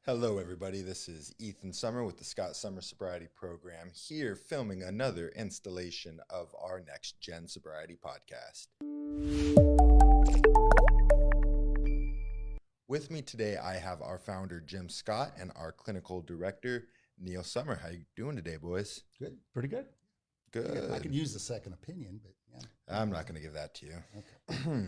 Hello, everybody. This is Ethan Sommer with the Scott Summer Sobriety Program, here filming another installation of our Next Gen Sobriety podcast. With me today, I have our founder, Jim Scott, and our clinical director, Neil Sommer. How you doing today, boys? Good. Pretty good. Good. Yeah, I could use a second opinion, but yeah. I'm not going to give that to you. Okay.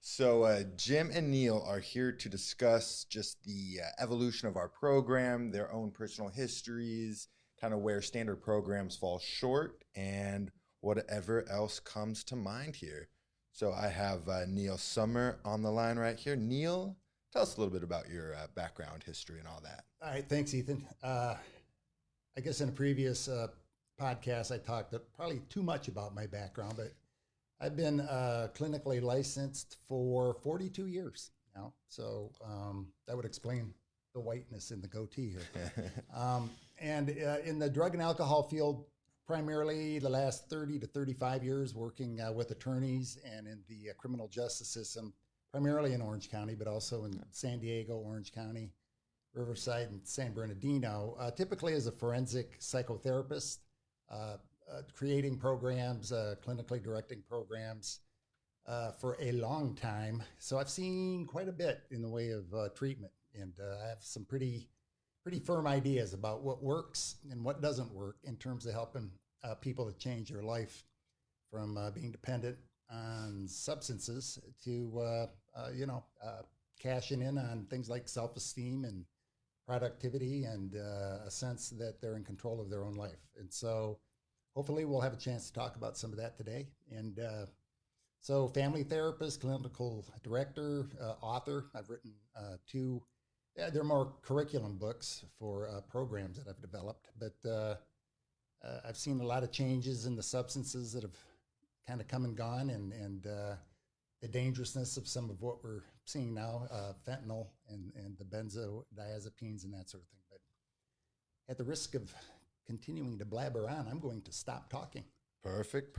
So Jim and Neil are here to discuss just the evolution of our program, their own personal histories, kind of where standard programs fall short, and whatever else comes to mind here. So I have Neil Sommer on the line right here. Neil, tell us a little bit about your background, history, and all that. All right. Thanks, Ethan. I guess in a previous podcast, I talked probably too much about my background, but I've been clinically licensed for 42 years now. So that would explain the whiteness in the goatee here. And in the drug and alcohol field, primarily the last 30 to 35 years working with attorneys and in the criminal justice system, primarily in Orange County, but also in San Diego, Orange County, Riverside, and San Bernardino, typically as a forensic psychotherapist, creating programs, clinically directing programs for a long time. So I've seen quite a bit in the way of treatment, and I have some pretty firm ideas about what works and what doesn't work in terms of helping people to change their life from being dependent on substances to cashing in on things like self-esteem and productivity and a sense that they're in control of their own life. And so hopefully we'll have a chance to talk about some of that today. And so family therapist, clinical director, author. I've written two, they're more curriculum books for programs that I've developed, but I've seen a lot of changes in the substances that have kind of come and gone, and the dangerousness of some of what we're seeing now, fentanyl and the benzodiazepines and that sort of thing. But at the risk of continuing to blabber on, I'm going to stop talking. Perfect.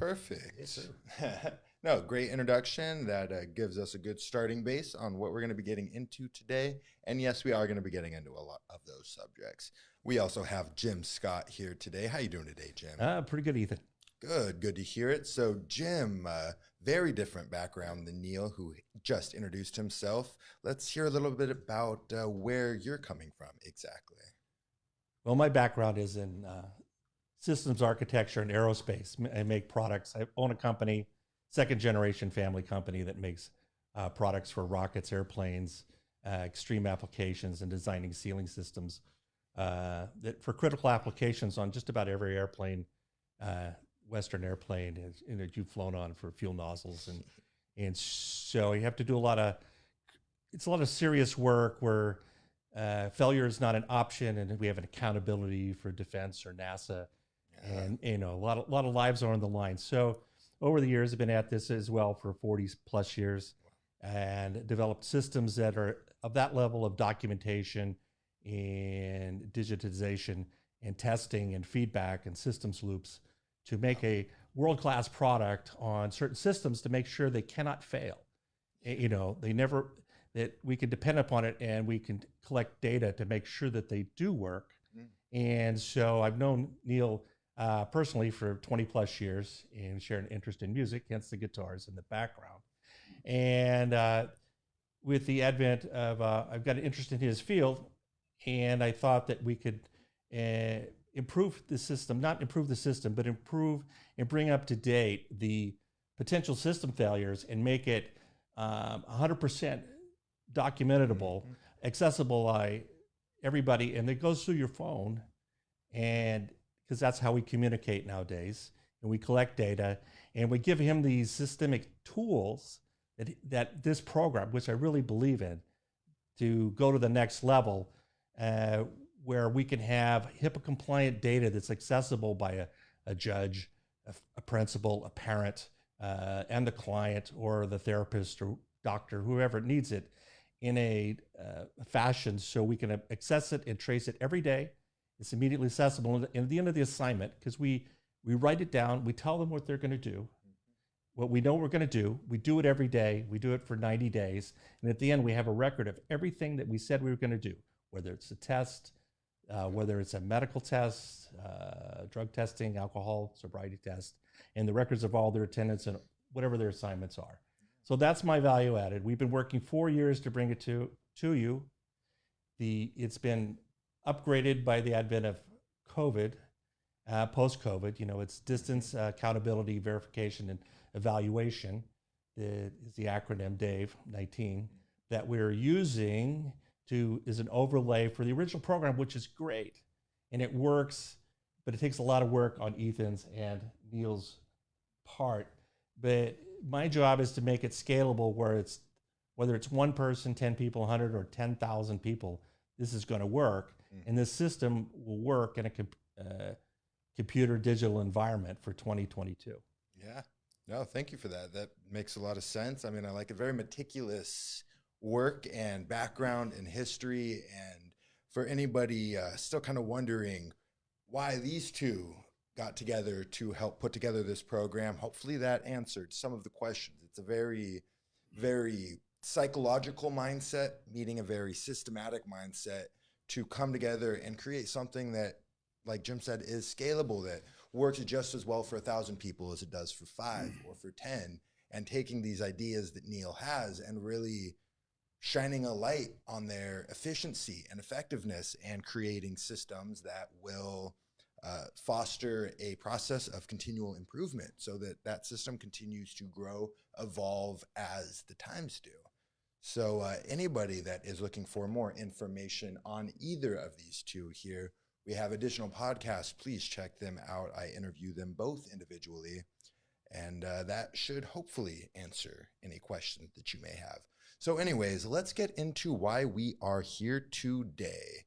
Yes, sir. No, great introduction. That gives us a good starting base on what we're going to be getting into today. And yes, we are going to be getting into a lot of those subjects. We also have Jim Scott here today. How you doing today, Jim? Pretty good, Ethan. Good to hear it. So Jim, very different background than Neil, who just introduced himself. Let's hear a little bit about where you're coming from exactly. Well, my background is in systems architecture and aerospace. I make products. I own a company, second generation family company that makes products for rockets, airplanes, extreme applications, and designing sealing systems that for critical applications on just about every airplane, Western airplane that you've flown on for fuel nozzles. And so you have to do it's a lot of serious work where failure is not an option, and we have an accountability for defense or NASA. And a lot of lives are on the line. So over the years, I've been at this as well for 40 plus years, and developed systems that are of that level of documentation and digitization and testing and feedback and systems loops to make a world-class product on certain systems to make sure they cannot fail. That we can depend upon it, and we can collect data to make sure that they do work. And so I've known Neil personally for 20 plus years and share an interest in music, hence the guitars in the background. And with the advent of, I've got an interest in his field, and I thought that we could improve the system, not improve the system, but improve and bring up to date the potential system failures and make it 100% documentable, accessible by everybody. And it goes through your phone, and because that's how we communicate nowadays, and we collect data, and we give him these systemic tools that this program, which I really believe in, to go to the next level, where we can have HIPAA compliant data that's accessible by a judge, a principal, a parent, and the client or the therapist or doctor, whoever needs it, in a fashion so we can access it and trace it every day. It's immediately accessible. And at the end of the assignment, because we write it down, we tell them what they're going to do, what we know we're going to do. We do it every day. We do it for 90 days. And at the end, we have a record of everything that we said we were going to do. whether it's a test, whether it's a medical test, drug testing, alcohol, sobriety test, and the records of all their attendance and whatever their assignments are. So that's my value added. We've been working 4 years to bring it to you. It's been upgraded by the advent of COVID, post-COVID. It's distance accountability, verification, and evaluation. Is the acronym Dave 19 that we're using is an overlay for the original program, which is great and it works, but it takes a lot of work on Ethan's and Neil's part. But my job is to make it scalable, whether it's one person, 10 people, 100, or 10,000 people, this is going to work. And this system will work in a computer digital environment for 2022. Yeah. No, thank you for that. That makes a lot of sense. I mean, I like it. Very meticulous work and background and history. And for anybody still kind of wondering why these two got together to help put together this program, hopefully that answered some of the questions. It's a very, very psychological mindset meeting a very systematic mindset to come together and create something that, like Jim said, is scalable, that works just as well for 1,000 people as it does for 5 or for 10, and taking these ideas that Neil has and really shining a light on their efficiency and effectiveness and creating systems that will foster a process of continual improvement so that that system continues to grow, evolve as the times do. So anybody that is looking for more information on either of these two here, we have additional podcasts. Please check them out. I interview them both individually, and that should hopefully answer any questions that you may have. So anyways, let's get into why we are here today.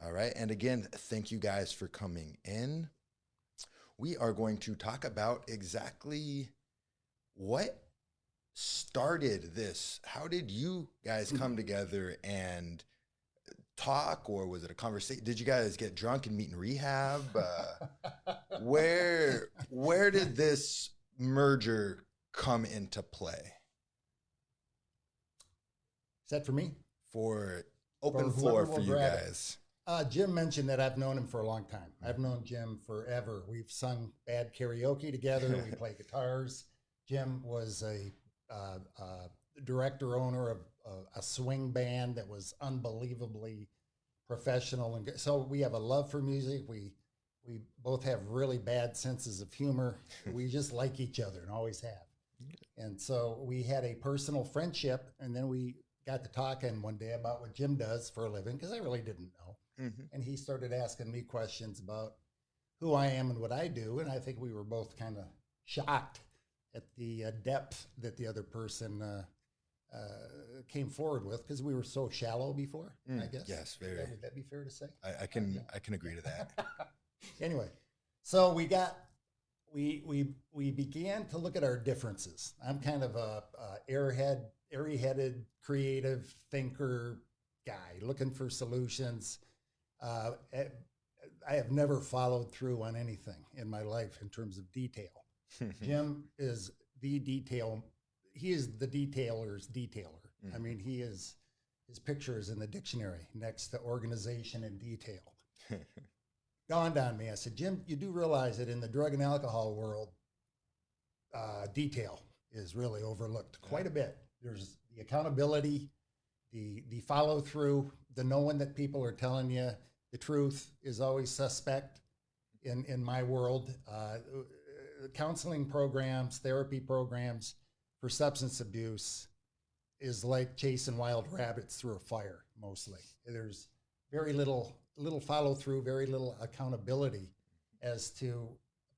All right. And again, thank you guys for coming in. We are going to talk about exactly what started this. How did you guys come together and talk, or was it a conversation? Did you guys get drunk and meet in rehab? Where did this merger come into play? Is that for me? For open floor for you guys. Jim mentioned that I've known him for a long time. I've known Jim forever. We've sung bad karaoke together. We play guitars. Jim was a director owner of a swing band that was unbelievably professional, and so we have a love for music. We both have really bad senses of humor. We just like each other and always have. And so we had a personal friendship, and then we got to talking one day about what Jim does for a living, because I really didn't know. And he started asking me questions about who I am and what I do, and I think we were both kind of shocked at the depth that the other person came forward with, because we were so shallow before, I guess. Yes, very. Would that be fair to say? I can agree to that. Anyway, so we began to look at our differences. I'm kind of a airy-headed, creative thinker guy, looking for solutions. I have never followed through on anything in my life in terms of detail. Jim is the detail. He is the detailer's detailer. I mean, his picture is in the dictionary next to organization and detail. Dawned on me. I said, Jim, you do realize that in the drug and alcohol world, detail is really overlooked quite a bit. There's the accountability, the follow through, the knowing that people are telling you the truth is always suspect in my world. Counseling programs, therapy programs for substance abuse is like chasing wild rabbits through a fire, mostly. There's very little follow through, very little accountability as to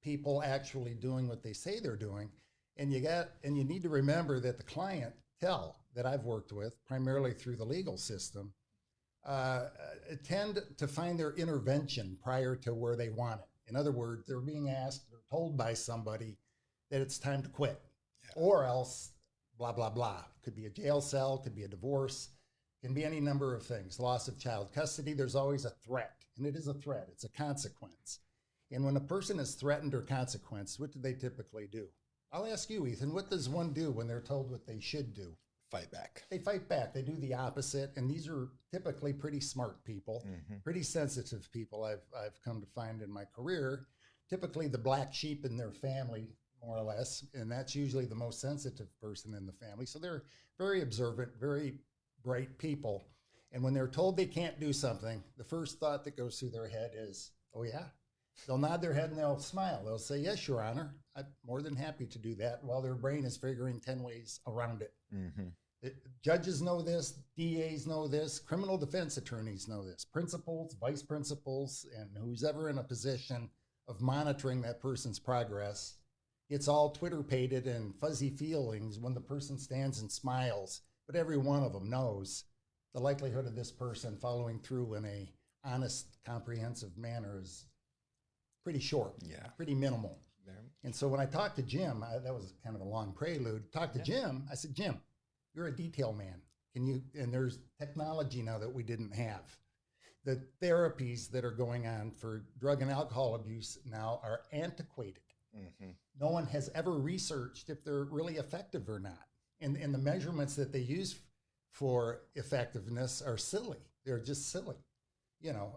people actually doing what they say they're doing. And you need to remember that the clientele that I've worked with, primarily through the legal system, tend to find their intervention prior to where they want it. In other words, they're being asked or told by somebody that it's time to quit, or else blah, blah, blah. Could be a jail cell, could be a divorce, can be any number of things. Loss of child custody, there's always a threat, and it is a threat. It's a consequence. And when a person is threatened or consequenced, what do they typically do? I'll ask you, Ethan, what does one do when they're told what they should do? fight back. They fight back. They do the opposite. And these are typically pretty smart people, pretty sensitive people I've come to find in my career. Typically the black sheep in their family, more or less, and that's usually the most sensitive person in the family. So they're very observant, very bright people. And when they're told they can't do something, the first thought that goes through their head is, oh yeah? They'll nod their head and they'll smile. They'll say, yes, Your Honor, I'm more than happy to do that, while their brain is figuring 10 ways around it. Judges know this, DAs know this, criminal defense attorneys know this, principals, vice principals, and who's ever in a position of monitoring that person's progress. It's all Twitter-pated and fuzzy feelings when the person stands and smiles, but every one of them knows the likelihood of this person following through in a honest, comprehensive manner is pretty short, pretty minimal. And so when I talked to Jim, that was kind of a long prelude, talked to Jim, I said, Jim, you're a detail man. Can you, and there's technology now that we didn't have. The therapies that are going on for drug and alcohol abuse now are antiquated. No one has ever researched if they're really effective or not. And the measurements that they use for effectiveness are silly. They're just silly, you know.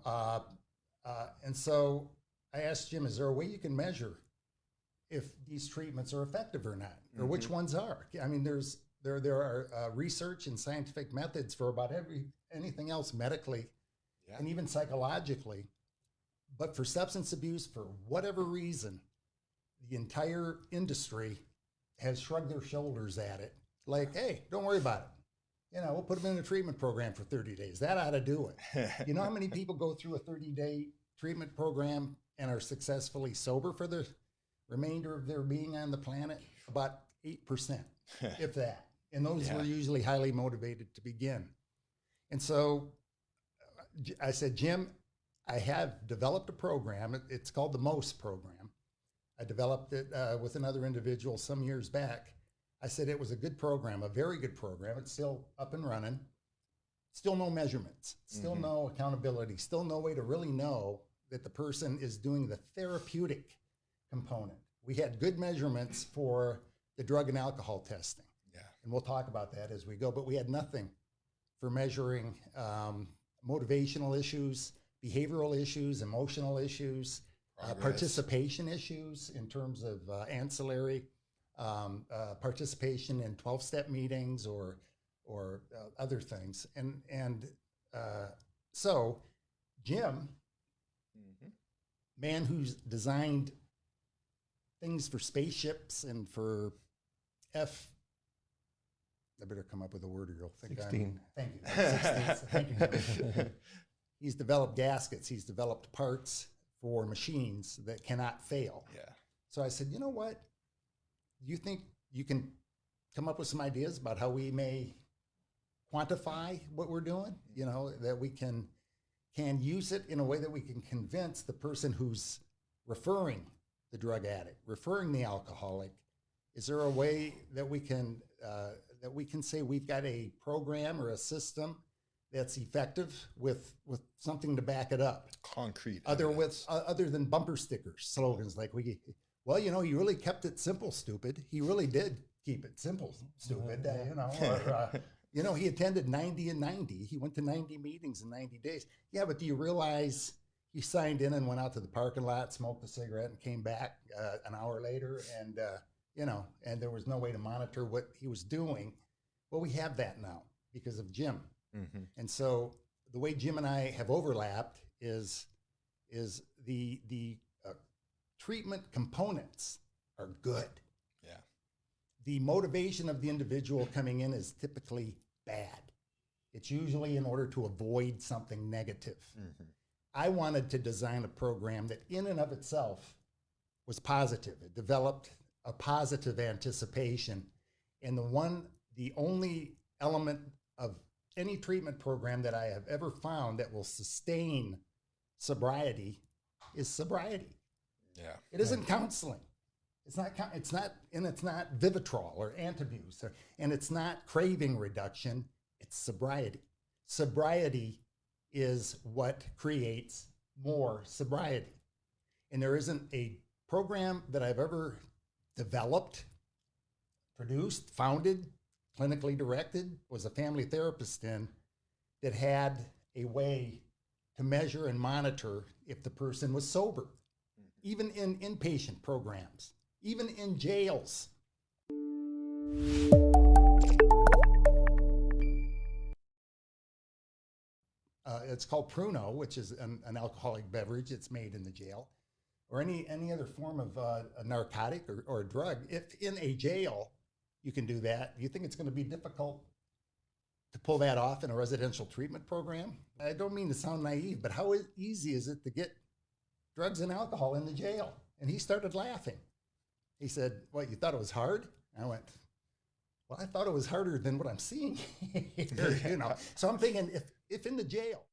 And so I asked Jim, is there a way you can measure if these treatments are effective or not, or which ones are? I mean, there are research and scientific methods for about anything else medically and even psychologically. But for substance abuse, for whatever reason, the entire industry has shrugged their shoulders at it. Like, hey, don't worry about it. You know, we'll put them in a treatment program for 30 days. That ought to do it. You know how many people go through a 30-day treatment program and are successfully sober for the remainder of their being on the planet? About 8%, if that. And those were usually highly motivated to begin. And so I said, Jim, I have developed a program. It's called the MOSE program. I developed it with another individual some years back. I said it was a good program, a very good program. It's still up and running. Still no measurements, still no accountability, still no way to really know that the person is doing the therapeutic component. We had good measurements for the drug and alcohol testing. And we'll talk about that as we go, but we had nothing for measuring motivational issues, behavioral issues, emotional issues, participation issues in terms of ancillary participation in 12-step meetings or other things. And so Jim, man who's designed things for spaceships and for I better come up with a word or you'll think 16. Thank you. 16. Thank you. He's developed gaskets. He's developed parts for machines that cannot fail. So I said, you know what? Do you think you can come up with some ideas about how we may quantify what we're doing? You know, that we can use it in a way that we can convince the person who's referring the drug addict, referring the alcoholic. Is there a way that we can say we've got a program or a system that's effective with something to back it up? Concrete. Other than bumper stickers, slogans like well, you know, he really kept it simple, stupid. He really did keep it simple, stupid. You know, or, you know, he attended 90 and 90. He went to 90 meetings in 90 days. Yeah, but do you realize he signed in and went out to the parking lot, smoked a cigarette, and came back an hour later, and you know, and there was no way to monitor what he was doing. Well, we have that now because of Jim. And so the way Jim and I have overlapped is the treatment components are good. The motivation of the individual coming in is typically bad. It's usually in order to avoid something negative. I wanted to design a program that in and of itself was positive. It developed a positive anticipation. And the only element of any treatment program that I have ever found that will sustain sobriety is sobriety. It isn't counseling. It's not Vivitrol or Antabuse, and it's not craving reduction. It's sobriety. Sobriety is what creates more sobriety. And there isn't a program that I've ever developed, produced, founded, clinically directed, was a family therapist in, that had a way to measure and monitor if the person was sober, even in inpatient programs, even in jails. It's called Pruno, which is an alcoholic beverage. It's made in the jail, or any other form of a narcotic or a drug. If in a jail you can do that, do you think it's going to be difficult to pull that off in a residential treatment program? I don't mean to sound naive, but how easy is it to get drugs and alcohol in the jail? And he started laughing. He said, "What, you thought it was hard?" I went, "Well, I thought it was harder than what I'm seeing here, you know." So I'm thinking, if in the jail